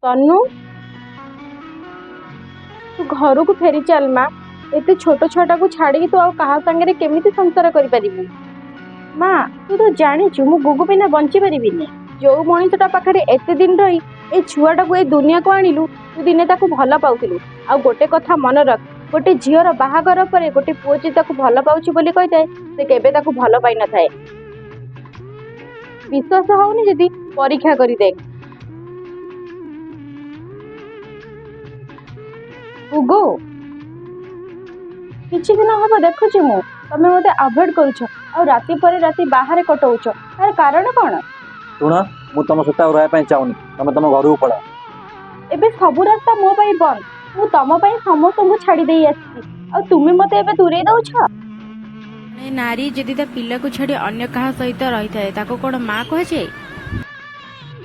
ତନୁ, ତୁ ଘରକୁ ଫେରି ଚାଲ ମା। ଏତେ ଛୋଟ ଛୁଆଟାକୁ ଛାଡ଼ିକି ତୁ ଆଉ କାହା ସାଙ୍ଗରେ କେମିତି ସଂସାର କରିପାରିବୁ? ମା, ତୁ ତ ଜାଣିଛୁ ମୁଁ ଗୁଗୁ ବିନା ବଞ୍ଚି ପାରିବିନି। ଯୋଉ ମଣିଷଟା ପାଖରେ ଏତେ ଦିନ ରହି ଏଇ ଛୁଆଟାକୁ ଏଇ ଦୁନିଆକୁ ଆଣିଲୁ, ତୁ ଦିନେ ତାକୁ ଭଲ ପାଉଥିଲୁ। ଆଉ ଗୋଟେ କଥା ମନେ ରଖ, ଗୋଟେ ଝିଅର ବାହାଘର ପରେ ଗୋଟେ ପୁଅ ଯଦି ତାକୁ ଭଲ ପାଉଛି ବୋଲି କହିଥାଏ, ସେ କେବେ ତାକୁ ଭଲ ପାଇନଥାଏ। ବିଶ୍ୱାସ ହଉନି ଯଦି ପରୀକ୍ଷା କରି ଦେଖ। ଗୁଗୁ, କିଛି ଦିନ ହବ ଦେଖୁଛି ମୁଁ ତମେ ମତେ ଆଭଏଡ୍ କରୁଛ ଆଉ ରାତି ପରେ ରାତି ବାହାରେ କଟଉଛ। ତାର କାରଣ କଣ? ଶୁଣ, ମୁଁ ତମ ସହିତ ଆଉ ରହିବା ପାଇଁ ଚାହୁଁନି। ତମେ ତମ ଘରକୁ ପଳାଅ। ଏବେ ସବୁ ରାସ୍ତା ମୋ ପାଇଁ ବନ୍ଦ। ମୁଁ ତମ ପାଇଁ ସମସ୍ତଙ୍କୁ ଛାଡ଼ି ଦେଇ ଆସିଛି, ଆଉ ତୁମେ ମତେ ଏବେ ଦୂରେଇ ଦଉଛ। ଜଣେ ନାରୀ ଯଦି ତା ପିଲାକୁ ଛାଡ଼ି ଅନ୍ୟ କାହା ସହିତ ରହିଥାଏ ତାକୁ କ'ଣ ମା କୁହାଯାଏ?